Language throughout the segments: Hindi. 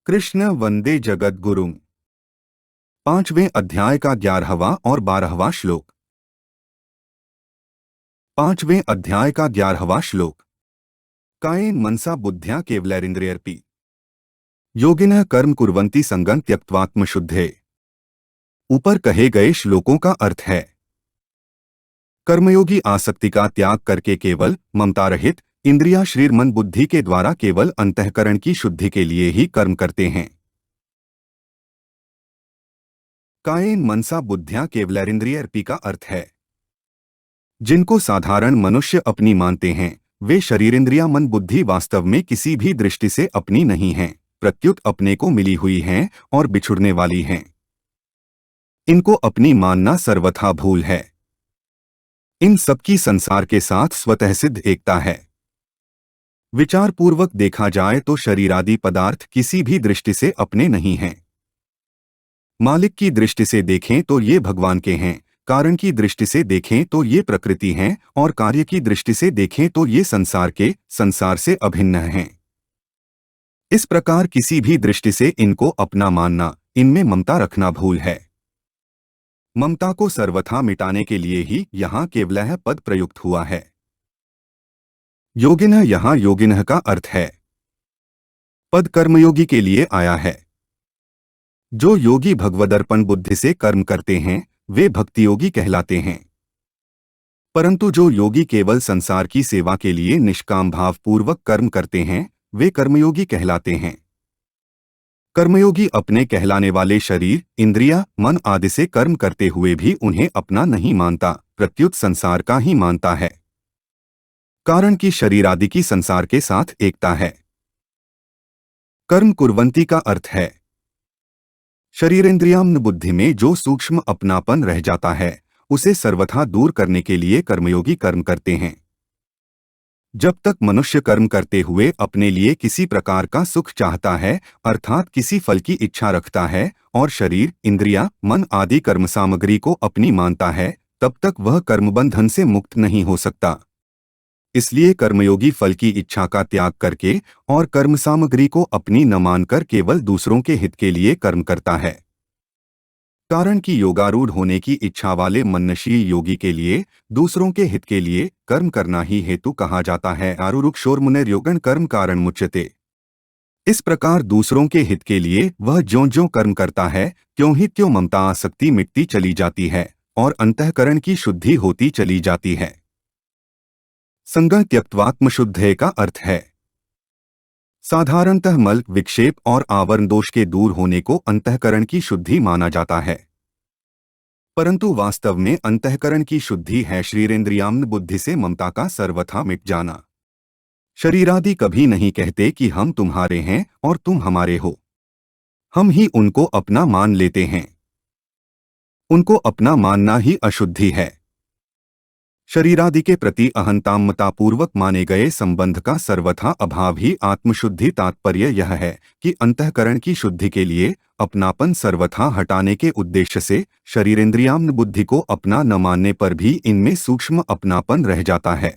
कृष्ण वंदे जगद्गुरुम्। 5वें अध्याय का 11वां और 12वां श्लोक। 5वें अध्याय का 11वां श्लोक। कायेन मनसा बुद्ध्या केवलैरिंद्रियर्पि योगिनः कर्म कुर्वन्ति संगं त्यक्त्वात्मशुद्धे। ऊपर कहे गए श्लोकों का अर्थ है, कर्मयोगी आसक्ति का त्याग करके केवल ममता रहित इंद्रिया शरीर मन बुद्धि के द्वारा केवल अंतःकरण की शुद्धि के लिए ही कर्म करते हैं। कायेन मनसा बुद्ध्या केवलैरिंद्रियर्पि का अर्थ है, जिनको साधारण मनुष्य अपनी मानते हैं वे शरीरेंद्रिया मन बुद्धि वास्तव में किसी भी दृष्टि से अपनी नहीं हैं, प्रत्युत अपने को मिली हुई हैं और बिछुड़ने वाली हैं। इनको अपनी मानना सर्वथा भूल है। इन सबकी संसार के साथ स्वतः सिद्ध एकता है। विचार पूर्वक देखा जाए तो शरीरादि पदार्थ किसी भी दृष्टि से अपने नहीं हैं। मालिक की दृष्टि से देखें तो ये भगवान के हैं, कारण की दृष्टि से देखें तो ये प्रकृति हैं और कार्य की दृष्टि से देखें तो ये संसार से अभिन्न हैं। इस प्रकार किसी भी दृष्टि से इनको अपना मानना, इनमें ममता रखना भूल है। ममता को सर्वथा मिटाने के लिए ही यहाँ केवलः पद प्रयुक्त हुआ है। योगिनः यहाँ योगिनः का अर्थ है, पद कर्मयोगी के लिए आया है। जो योगी भगवदर्पण बुद्धि से कर्म करते हैं वे भक्तियोगी कहलाते हैं। परंतु जो योगी केवल संसार की सेवा के लिए निष्काम भाव पूर्वक कर्म करते हैं वे कर्मयोगी कहलाते हैं। कर्मयोगी अपने कहलाने वाले शरीर इंद्रिया मन आदि से कर्म करते हुए भी उन्हें अपना नहीं मानता, प्रत्युत संसार का ही मानता है। कारण कि शरीर आदि की संसार के साथ एकता है। कर्म कुर्वन्ति का अर्थ है, शरीरेंद्रियाम्न बुद्धि में जो सूक्ष्म अपनापन रह जाता है उसे सर्वथा दूर करने के लिए कर्मयोगी कर्म करते हैं। जब तक मनुष्य कर्म करते हुए अपने लिए किसी प्रकार का सुख चाहता है अर्थात किसी फल की इच्छा रखता है और शरीर इंद्रिया मन आदि कर्म सामग्री को अपनी मानता है तब तक वह कर्मबंधन से मुक्त नहीं हो सकता। इसलिए कर्मयोगी फल की इच्छा का त्याग करके और कर्म सामग्री को अपनी न मानकर केवल दूसरों के हित के लिए कर्म करता है। कारण कि योगारूढ़ होने की इच्छा वाले मननशील योगी के लिए दूसरों के हित के लिए कर्म करना ही हेतु कहा जाता है। आरुरुक्षोर्मुनेर्योगण कर्म कारण मुच्यते। इस प्रकार दूसरों के हित के लिए वह ज्यों-ज्यों कर्म करता है त्यों ही त्यों ममता आसक्ति मिटती चली जाती है और अंतःकरण की शुद्धि होती चली जाती है। संगं त्यक्त्वात्मशुद्धे का अर्थ है, साधारणतः मल विक्षेप और आवरण दोष के दूर होने को अंतःकरण की शुद्धि माना जाता है, परंतु वास्तव में अंतःकरण की शुद्धि है शरीरेंद्रियाम्न बुद्धि से ममता का सर्वथा मिट जाना। शरीरादि कभी नहीं कहते कि हम तुम्हारे हैं और तुम हमारे हो। हम ही उनको अपना मान लेते हैं। उनको अपना मानना ही अशुद्धि है। शरीरादि के प्रति अहंतामतापूर्वक माने गए संबंध का सर्वथा अभाव ही आत्मशुद्धि। तात्पर्य यह है कि अंतःकरण की शुद्धि के लिए अपनापन सर्वथा हटाने के उद्देश्य से शरीरेंद्रियाम्न बुद्धि को अपना न मानने पर भी इनमें सूक्ष्म अपनापन रह जाता है।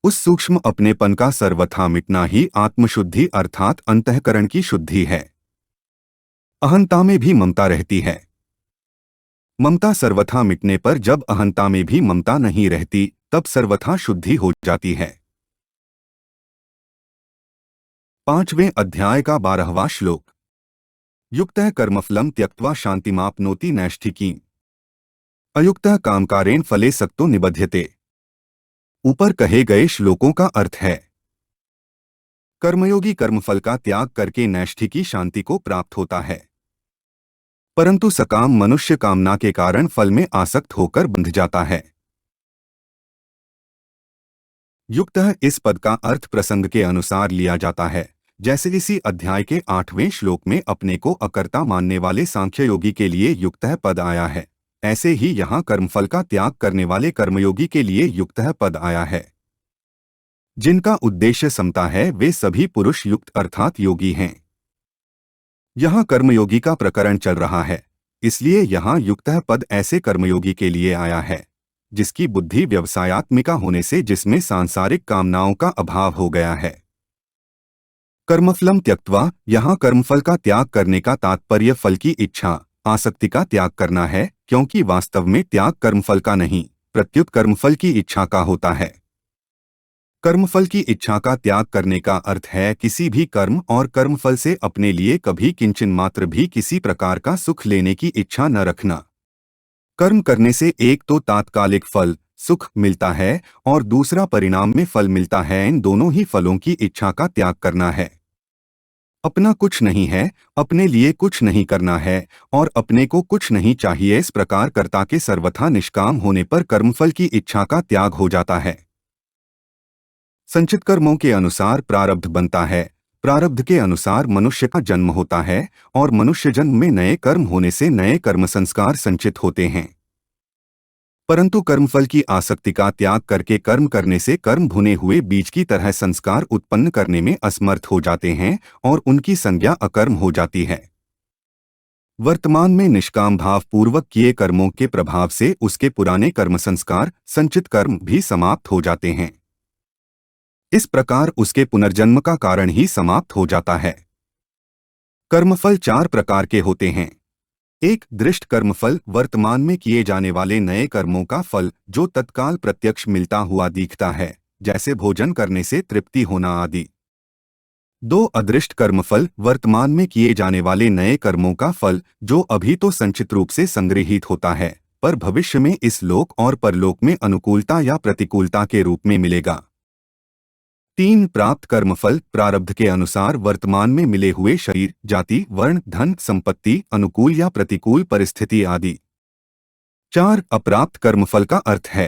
उस सूक्ष्म अपनेपन का सर्वथा मिटना ही आत्मशुद्धि अर्थात अंतःकरण की शुद्धि है। अहंता में भी ममता रहती है। ममता सर्वथा मिटने पर जब अहंता में भी ममता नहीं रहती तब सर्वथा शुद्धि हो जाती है। 5वें अध्याय का 12वां श्लोक। युक्तः कर्मफलम त्यक्त्वा शांतिमाप्नोति नैष्ठिकीम् अयुक्तः कामकारेण फले सक्तो निबध्यते। ऊपर कहे गए श्लोकों का अर्थ है, कर्मयोगी कर्मफल का त्याग करके नैष्ठिकी शांति को प्राप्त होता है, परंतु सकाम मनुष्य कामना के कारण फल में आसक्त होकर बंध जाता है। युक्तः इस पद का अर्थ प्रसंग के अनुसार लिया जाता है, जैसे इसी अध्याय के 8वें श्लोक में अपने को अकर्ता मानने वाले सांख्य योगी के लिए युक्तः पद आया है, ऐसे ही यहाँ कर्मफल का त्याग करने वाले कर्मयोगी के लिए युक्तः पद आया है। जिनका उद्देश्य समता है वे सभी पुरुष युक्त अर्थात योगी हैं। यहाँ कर्मयोगी का प्रकरण चल रहा है, इसलिए यहाँ युक्तः पद ऐसे कर्मयोगी के लिए आया है जिसकी बुद्धि व्यवसायात्मिका होने से जिसमें सांसारिक कामनाओं का अभाव हो गया है। कर्मफलम त्यक्त्वा, यहाँ कर्मफल का त्याग करने का तात्पर्य फल की इच्छा, आसक्ति का त्याग करना है, क्योंकि वास्तव में त्याग कर्मफल का नहीं, प्रत्युत कर्मफल की इच्छा का होता है। कर्मफल की इच्छा का त्याग करने का अर्थ है किसी भी कर्म और कर्मफल से अपने लिए कभी किंचन मात्र भी किसी प्रकार का सुख लेने की इच्छा न रखना। कर्म करने से एक तो तात्कालिक फल सुख मिलता है और दूसरा परिणाम में फल मिलता है। इन दोनों ही फलों की इच्छा का त्याग करना है। अपना कुछ नहीं है, अपने लिए कुछ नहीं करना है और अपने को कुछ नहीं चाहिए। इस प्रकार कर्ता के सर्वथा निष्काम होने पर कर्मफल की इच्छा का त्याग हो जाता है। संचित कर्मों के अनुसार प्रारब्ध बनता है, प्रारब्ध के अनुसार मनुष्य का जन्म होता है और मनुष्य जन्म में नए कर्म होने से नए कर्म संस्कार संचित होते हैं। परंतु कर्मफल की आसक्ति का त्याग करके कर्म करने से कर्म भुने हुए बीज की तरह संस्कार उत्पन्न करने में असमर्थ हो जाते हैं और उनकी संज्ञा अकर्म हो जाती है। वर्तमान में निष्काम भाव पूर्वक किए कर्मों के प्रभाव से उसके पुराने कर्म संस्कार संचित कर्म भी समाप्त हो जाते हैं। इस प्रकार उसके पुनर्जन्म का कारण ही समाप्त हो जाता है। कर्मफल चार प्रकार के होते हैं। एक, दृष्ट कर्मफल, वर्तमान में किए जाने वाले नए कर्मों का फल जो तत्काल प्रत्यक्ष मिलता हुआ दिखता है, जैसे भोजन करने से तृप्ति होना आदि। दो, अदृष्ट कर्मफल, वर्तमान में किए जाने वाले नए कर्मों का फल जो अभी तो संचित रूप से संग्रहित होता है पर भविष्य में इस लोक और परलोक में अनुकूलता या प्रतिकूलता के रूप में मिलेगा। तीन, प्राप्त कर्मफल, प्रारब्ध के अनुसार वर्तमान में मिले हुए शरीर, जाति, वर्ण, धन, संपत्ति, अनुकूल या प्रतिकूल परिस्थिति आदि। चार, अप्राप्त कर्मफल का अर्थ है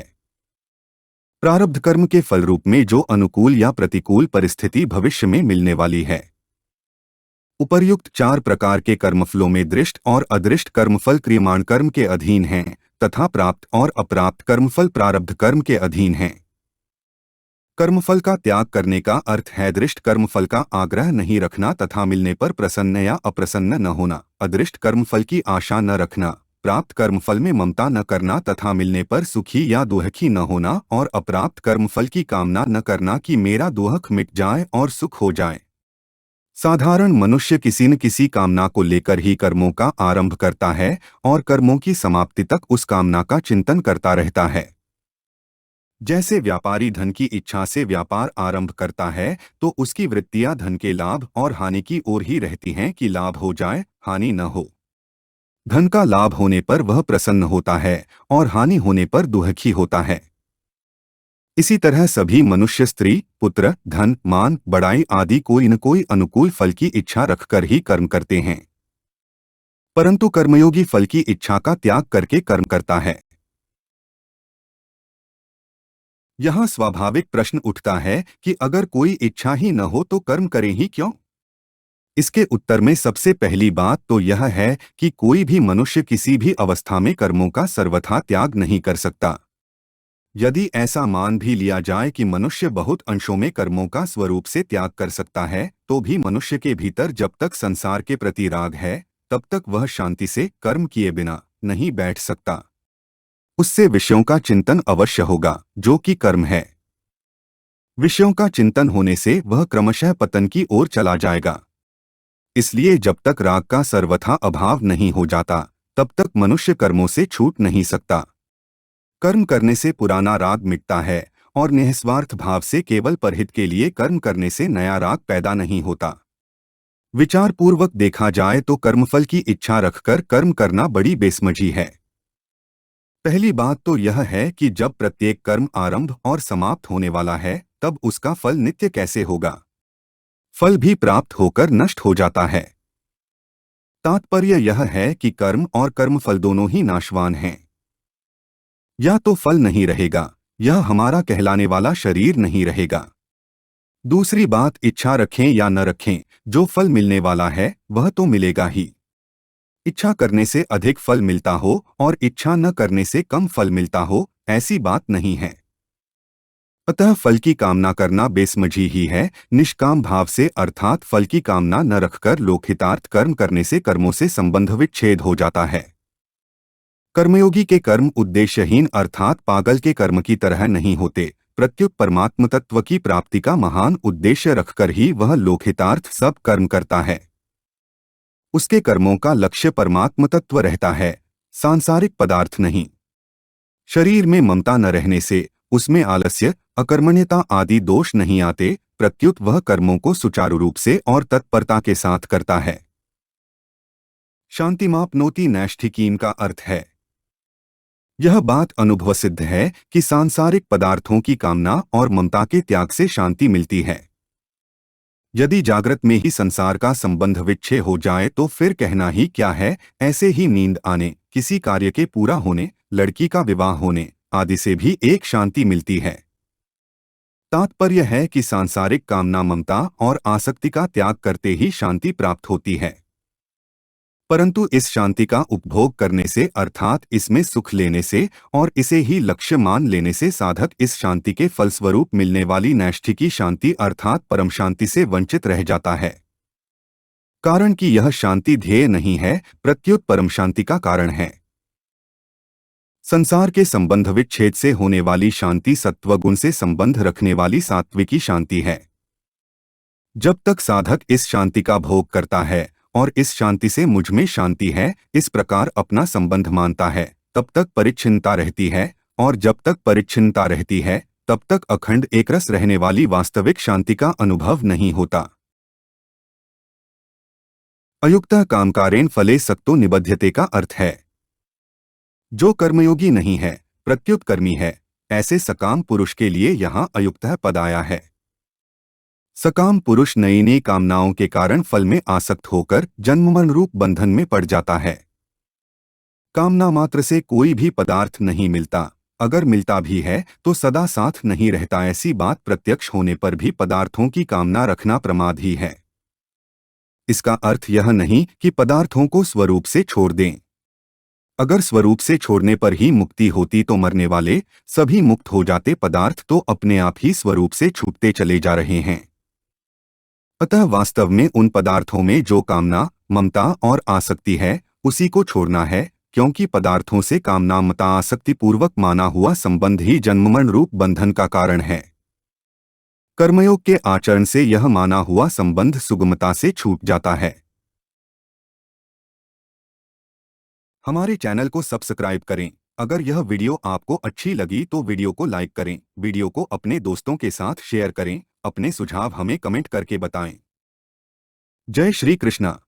प्रारब्ध कर्म के फल रूप में जो अनुकूल या प्रतिकूल परिस्थिति भविष्य में मिलने वाली है। उपर्युक्त चार प्रकार के कर्मफलों में दृष्ट और अदृष्ट कर्मफल क्रियमाण कर्म के अधीन हैं तथा प्राप्त और अप्राप्त कर्मफल प्रारब्ध कर्म के अधीन हैं। कर्मफल का त्याग करने का अर्थ है दृष्ट कर्मफल का आग्रह नहीं रखना तथा मिलने पर प्रसन्न या अप्रसन्न न होना, अदृष्ट कर्मफल की आशा न रखना, प्राप्त कर्मफल में ममता न करना तथा मिलने पर सुखी या दुहखी न होना और अप्राप्त कर्मफल की कामना न करना कि मेरा दुहख मिट जाए और सुख हो जाए। साधारण मनुष्य किसी न किसी कामना को लेकर ही कर्मों का आरंभ करता है और कर्मों की समाप्ति तक उस कामना का चिंतन करता रहता है। जैसे व्यापारी धन की इच्छा से व्यापार आरंभ करता है तो उसकी वृत्तियां धन के लाभ और हानि की ओर ही रहती हैं कि लाभ हो जाए, हानि न हो। धन का लाभ होने पर वह प्रसन्न होता है और हानि होने पर दुखी होता है। इसी तरह सभी मनुष्य स्त्री, पुत्र, धन, मान, बड़ाई आदि कोई न कोई अनुकूल फल की इच्छा रखकर ही कर्म करते हैं। परंतु कर्मयोगी फल की इच्छा का त्याग करके कर्म करता है। यहाँ स्वाभाविक प्रश्न उठता है कि अगर कोई इच्छा ही न हो तो कर्म करें ही क्यों? इसके उत्तर में सबसे पहली बात तो यह है कि कोई भी मनुष्य किसी भी अवस्था में कर्मों का सर्वथा त्याग नहीं कर सकता। यदि ऐसा मान भी लिया जाए कि मनुष्य बहुत अंशों में कर्मों का स्वरूप से त्याग कर सकता है, तो भी मनुष्य के भीतर जब तक संसार के प्रति राग है तब तक वह शांति से कर्म किए बिना नहीं बैठ सकता। उससे विषयों का चिंतन अवश्य होगा, जो कि कर्म है। विषयों का चिंतन होने से वह क्रमशः पतन की ओर चला जाएगा। इसलिए जब तक राग का सर्वथा अभाव नहीं हो जाता तब तक मनुष्य कर्मों से छूट नहीं सकता। कर्म करने से पुराना राग मिटता है और निस्वार्थ भाव से केवल परहित के लिए कर्म करने से नया राग पैदा नहीं होता। विचार पूर्वक देखा जाए तो कर्मफल की इच्छा रखकर कर्म करना बड़ी बेसमझी है। पहली बात तो यह है कि जब प्रत्येक कर्म आरंभ और समाप्त होने वाला है तब उसका फल नित्य कैसे होगा? फल भी प्राप्त होकर नष्ट हो जाता है। तात्पर्य यह है कि कर्म और कर्मफल दोनों ही नाशवान हैं। या तो फल नहीं रहेगा, यह हमारा कहलाने वाला शरीर नहीं रहेगा। दूसरी बात, इच्छा रखें या न रखें, जो फल मिलने वाला है वह तो मिलेगा ही। इच्छा करने से अधिक फल मिलता हो और इच्छा न करने से कम फल मिलता हो, ऐसी बात नहीं है। अतः फल की कामना करना बेसमझी ही है। निष्काम भाव से अर्थात फल की कामना न रखकर लोकहितार्थ कर्म करने से कर्मों से संबंध विच्छेद हो जाता है। कर्मयोगी के कर्म उद्देश्यहीन अर्थात पागल के कर्म की तरह नहीं होते, प्रत्युत परमात्म तत्व की प्राप्ति का महान उद्देश्य रखकर ही वह लोकहितार्थ सब कर्म करता है। उसके कर्मों का लक्ष्य परमात्म तत्व रहता है, सांसारिक पदार्थ नहीं। शरीर में ममता न रहने से उसमें आलस्य, अकर्मण्यता आदि दोष नहीं आते, प्रत्युत वह कर्मों को सुचारू रूप से और तत्परता के साथ करता है। शांतिमाप्नोति नैष्ठिकीम का अर्थ है, यह बात अनुभव सिद्ध है कि सांसारिक पदार्थों की कामना और ममता के त्याग से शांति मिलती है। यदि जागृत में ही संसार का संबंध विच्छेद हो जाए तो फिर कहना ही क्या है। ऐसे ही नींद आने, किसी कार्य के पूरा होने, लड़की का विवाह होने आदि से भी एक शांति मिलती है। तात्पर्य है कि सांसारिक कामना, ममता और आसक्ति का त्याग करते ही शांति प्राप्त होती है। परंतु इस शांति का उपभोग करने से अर्थात इसमें सुख लेने से और इसे ही लक्ष्य मान लेने से साधक इस शांति के फलस्वरूप मिलने वाली नैष्ठिकी शांति अर्थात परम शांति से वंचित रह जाता है। कारण कि यह शांति ध्येय नहीं है, प्रत्युत परम शांति का कारण है। संसार के संबंध विच्छेद से होने वाली शांति सत्वगुण से संबंध रखने वाली सात्विकी शांति है। जब तक साधक इस शांति का भोग करता है और इस शांति से मुझ में शांति है इस प्रकार अपना संबंध मानता है, तब तक परिच्छिन्नता रहती है, और जब तक परिच्छिन्नता रहती है तब तक अखंड एकरस रहने वाली वास्तविक शांति का अनुभव नहीं होता। अयुक्तः कामकारेण फले सक्तो निबध्यते का अर्थ है, जो कर्मयोगी नहीं है प्रत्युत कर्मी है, ऐसे सकाम पुरुष के लिए यहाँ अयुक्तः पद आया है। सकाम पुरुष नई नई कामनाओं के कारण फल में आसक्त होकर जन्ममरण रूप बंधन में पड़ जाता है। कामना मात्र से कोई भी पदार्थ नहीं मिलता, अगर मिलता भी है तो सदा साथ नहीं रहता। ऐसी बात प्रत्यक्ष होने पर भी पदार्थों की कामना रखना प्रमाद ही है। इसका अर्थ यह नहीं कि पदार्थों को स्वरूप से छोड़ दें। अगर स्वरूप से छोड़ने पर ही मुक्ति होती तो मरने वाले सभी मुक्त हो जाते, पदार्थ तो अपने आप ही स्वरूप से छूटते चले जा रहे हैं। अतः वास्तव में उन पदार्थों में जो कामना, ममता और आसक्ति है उसी को छोड़ना है, क्योंकि पदार्थों से कामना, ममता, आसक्ति पूर्वक माना हुआ संबंध ही जन्ममरण रूप बंधन का कारण है। कर्मयोग के आचरण से यह माना हुआ संबंध सुगमता से छूट जाता है। हमारे चैनल को सब्सक्राइब करें। अगर यह वीडियो आपको अच्छी लगी तो वीडियो को लाइक करें, वीडियो को अपने दोस्तों के साथ शेयर करें, अपने सुझाव हमें कमेंट करके बताएं। जय श्री कृष्णा।